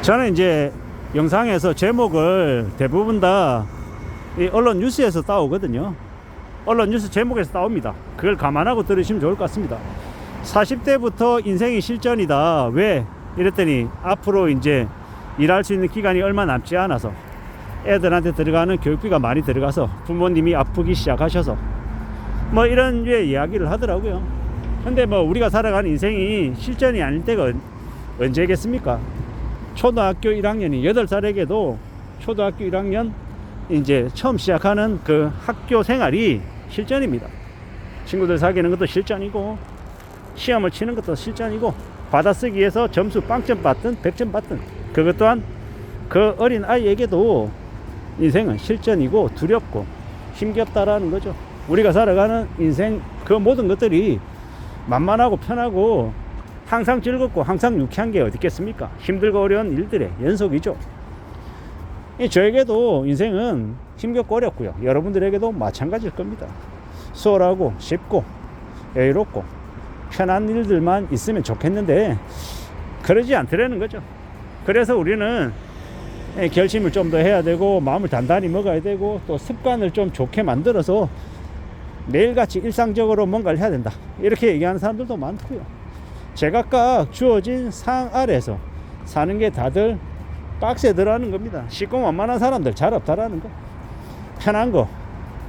저는 이제 영상에서 제목을 대부분 다 이 언론 뉴스에서 따오거든요. 언론 뉴스 제목에서 따옵니다. 그걸 감안하고 들으시면 좋을 것 같습니다. 40대부터 인생이 실전이다. 왜? 이랬더니 앞으로 이제 일할 수 있는 기간이 얼마 남지 않아서 애들한테 들어가는 교육비가 많이 들어가서 부모님이 아프기 시작하셔서 뭐 이런 류의 이야기를 하더라고요. 근데 뭐 우리가 살아가는 인생이 실전이 아닐 때가 언제겠습니까? 초등학교 1학년이 8살에게도 초등학교 1학년 이제 처음 시작하는 그 학교 생활이 실전입니다. 친구들 사귀는 것도 실전이고 시험을 치는 것도 실전이고 받아쓰기에서 점수 빵점 받든 100점 받든 그것 또한 그 어린 아이에게도 인생은 실전이고 두렵고 힘겹다라는 거죠. 우리가 살아가는 인생 그 모든 것들이 만만하고 편하고 항상 즐겁고 항상 유쾌한 게 어디 있겠습니까? 힘들고 어려운 일들의 연속이죠. 저에게도 인생은 힘겹고 어렵고요. 여러분들에게도 마찬가지일 겁니다. 수월하고 쉽고 여유롭고 편한 일들만 있으면 좋겠는데 그러지 않더라는 거죠. 그래서 우리는 결심을 좀 더 해야 되고 마음을 단단히 먹어야 되고 또 습관을 좀 좋게 만들어서 매일같이 일상적으로 뭔가를 해야 된다. 이렇게 얘기하는 사람들도 많고요. 제각각 주어진 상황 아래에서 사는 게 다들 빡세더라는 겁니다. 쉽고 만만한 사람들 잘 없다라는 거. 편한 거,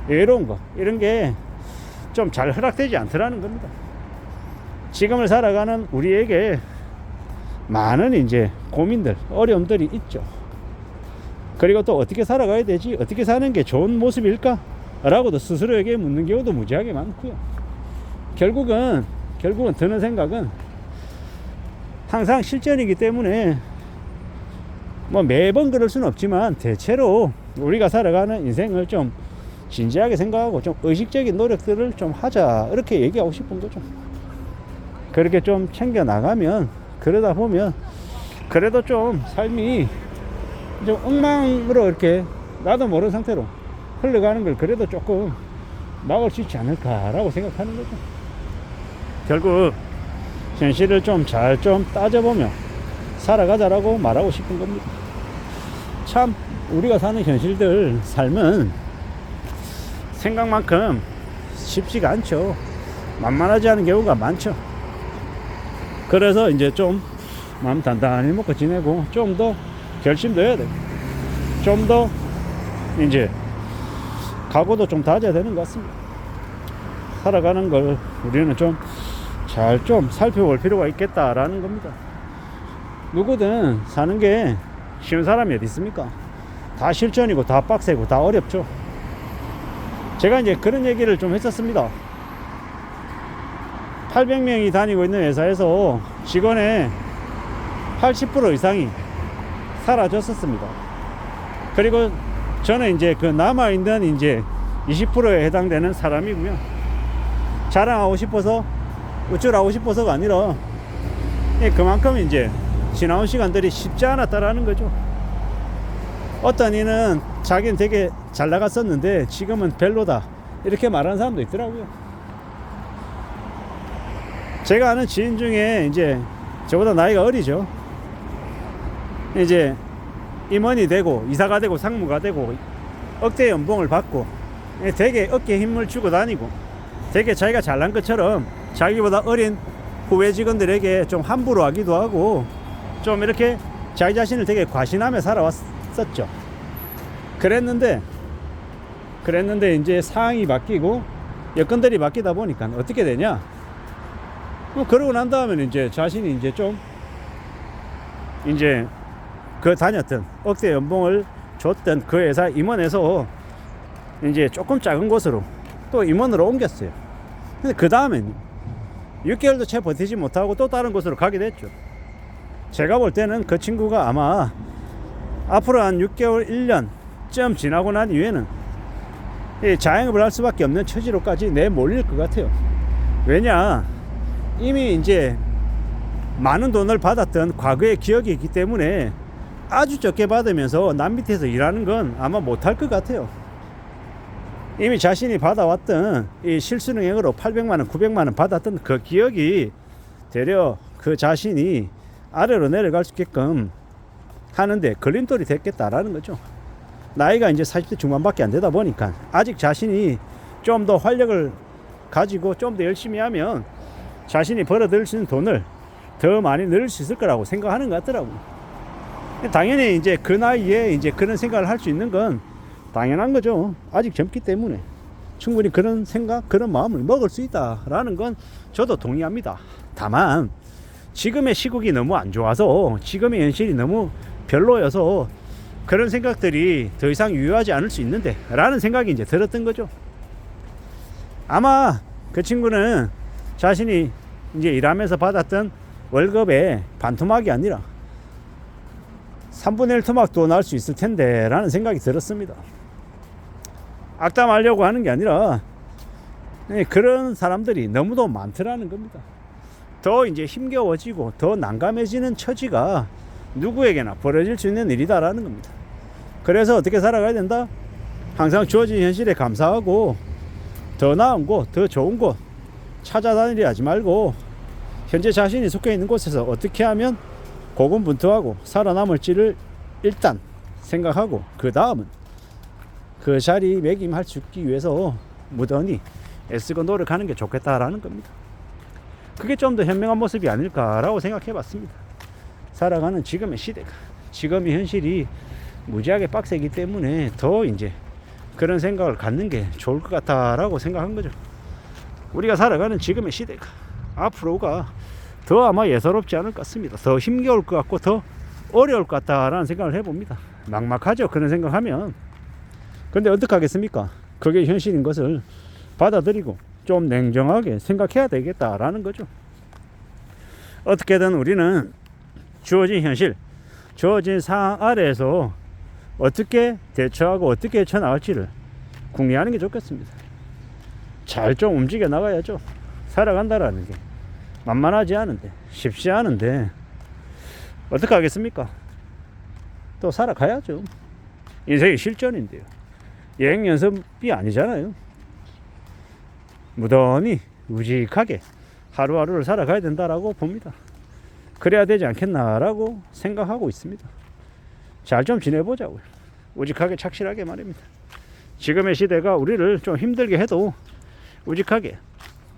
여유로운 거 이런 게 좀 잘 허락되지 않더라는 겁니다. 지금을 살아가는 우리에게 많은 이제 고민들, 어려움들이 있죠. 그리고 또 어떻게 살아가야 되지? 어떻게 사는 게 좋은 모습일까? 라고도 스스로에게 묻는 경우도 무지하게 많고요. 결국은 드는 생각은 항상 실전이기 때문에 뭐 매번 그럴 수는 없지만 대체로 우리가 살아가는 인생을 좀 진지하게 생각하고 좀 의식적인 노력들을 좀 하자 이렇게 얘기하고 싶은 거죠. 그렇게 좀 챙겨 나가면 그러다 보면 그래도 좀 삶이 좀 엉망으로 이렇게 나도 모르는 상태로 흘러가는 걸 그래도 조금 막을 수 있지 않을까라고 생각하는 거죠. 결국 현실을 좀 잘 좀 따져보며 살아가자라고 말하고 싶은 겁니다. 참 우리가 사는 현실들 삶은 생각만큼 쉽지가 않죠. 만만하지 않은 경우가 많죠. 그래서 이제 좀 마음 단단히 먹고 지내고 좀 더 결심도 해야 돼. 좀 더 이제 각오도 좀 다져야 되는 것 같습니다. 살아가는 걸 우리는 좀 잘 좀 살펴볼 필요가 있겠다라는 겁니다. 누구든 사는 게 쉬운 사람이 어디 있습니까? 다 실전이고 다 빡세고 다 어렵죠. 제가 이제 그런 얘기를 좀 했었습니다. 800명이 다니고 있는 회사에서 직원의 80% 이상이 사라졌었습니다. 그리고 저는 이제 그 남아있는 이제 20%에 해당되는 사람이고요. 자랑하고 싶어서 우쭐하고 싶어서가 아니라 그만큼 이제 지나온 시간들이 쉽지 않았다라는 거죠. 어떤 이는 자기는 되게 잘 나갔었는데 지금은 별로다 이렇게 말하는 사람도 있더라고요. 제가 아는 지인 중에 이제 저보다 나이가 어리죠. 이제 임원이 되고 이사가 되고 상무가 되고 억대 연봉을 받고 되게 어깨에 힘을 주고 다니고 되게 자기가 잘난 것처럼 자기보다 어린 후배 직원들에게 좀 함부로 하기도 하고 좀 이렇게 자기 자신을 되게 과신하며 살아왔었죠. 그랬는데 이제 상황이 바뀌고 여건들이 바뀌다 보니까 어떻게 되냐? 그러고 난 다음에 이제 자신이 이제 좀 이제 그 다녔던 억대 연봉을 줬던 그 회사 임원에서 이제 조금 작은 곳으로 또 임원으로 옮겼어요. 근데 그 다음엔 6개월도 채 버티지 못하고 또 다른 곳으로 가게 됐죠. 제가 볼 때는 그 친구가 아마 앞으로 한 6개월, 1년쯤 지나고 난 이후에는 자영업을 할 수밖에 없는 처지로까지 내몰릴 것 같아요. 왜냐? 이미 이제 많은 돈을 받았던 과거의 기억이 있기 때문에 아주 적게 받으면서 남 밑에서 일하는 건 아마 못할 것 같아요. 이미 자신이 받아왔던 이 실수능력으로 800만원, 900만원 받았던 그 기억이 되려 그 자신이 아래로 내려갈 수 있게끔 하는데 걸림돌이 됐겠다라는 거죠. 나이가 이제 40대 중반밖에 안 되다 보니까 아직 자신이 좀 더 활력을 가지고 좀 더 열심히 하면 자신이 벌어들일 수 있는 돈을 더 많이 늘릴 수 있을 거라고 생각하는 것 같더라고요. 당연히 이제 그 나이에 이제 그런 생각을 할 수 있는 건 당연한 거죠. 아직 젊기 때문에 충분히 그런 생각, 그런 마음을 먹을 수 있다라는 건 저도 동의합니다. 다만 지금의 시국이 너무 안 좋아서, 지금의 현실이 너무 별로여서 그런 생각들이 더 이상 유효하지 않을 수 있는데 라는 생각이 이제 들었던 거죠. 아마 그 친구는 자신이 이제 일하면서 받았던 월급의 반토막이 아니라 3분의 1 토막도 날 수 있을 텐데 라는 생각이 들었습니다. 악담하려고 하는 게 아니라 그런 사람들이 너무도 많더라는 겁니다. 더 이제 힘겨워지고 더 난감해지는 처지가 누구에게나 벌어질 수 있는 일이다라는 겁니다. 그래서 어떻게 살아가야 된다? 항상 주어진 현실에 감사하고 더 나은 곳, 더 좋은 곳 찾아다니려 하지 말고 현재 자신이 속해 있는 곳에서 어떻게 하면 고군분투하고 살아남을지를 일단 생각하고 그 다음은 그 자리 매김할 수 있기 위해서 무던히 애쓰고 노력하는 게 좋겠다라는 겁니다. 그게 좀 더 현명한 모습이 아닐까라고 생각해 봤습니다. 살아가는 지금의 시대가, 지금의 현실이 무지하게 빡세기 때문에 더 이제 그런 생각을 갖는 게 좋을 것 같다라고 생각한 거죠. 우리가 살아가는 지금의 시대가 앞으로가 더 아마 예사롭지 않을 것 같습니다. 더 힘겨울 것 같고 더 어려울 것 같다라는 생각을 해봅니다. 막막하죠, 그런 생각하면. 근데 어떡하겠습니까? 그게 현실인 것을 받아들이고 좀 냉정하게 생각해야 되겠다라는 거죠. 어떻게든 우리는 주어진 현실, 주어진 상황 아래에서 어떻게 대처하고 어떻게 헤쳐나갈지를 궁리하는 게 좋겠습니다. 잘 좀 움직여 나가야죠. 살아간다라는 게 만만하지 않은데, 쉽지 않은데 어떻게 하겠습니까? 또 살아가야죠. 인생의 실전인데요. 여행 연습이 아니잖아요. 무던히 우직하게 하루하루를 살아가야 된다라고 봅니다. 그래야 되지 않겠나라고 생각하고 있습니다. 잘 좀 지내보자고요. 우직하게 착실하게 말입니다. 지금의 시대가 우리를 좀 힘들게 해도 우직하게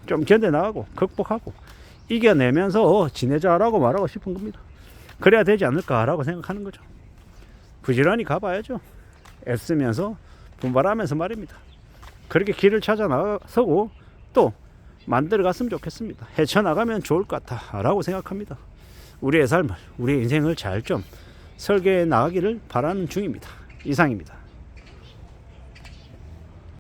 좀 견뎌나가고 극복하고 이겨내면서 지내자라고 말하고 싶은 겁니다. 그래야 되지 않을까라고 생각하는 거죠. 부지런히 가봐야죠. 애쓰면서 분발하면서 말입니다. 그렇게 길을 찾아 나서고 또 만들어 갔으면 좋겠습니다. 헤쳐나가면 좋을 것 같다라고 생각합니다. 우리의 삶을, 우리의 인생을 잘 좀 설계해 나가기를 바라는 중입니다. 이상입니다.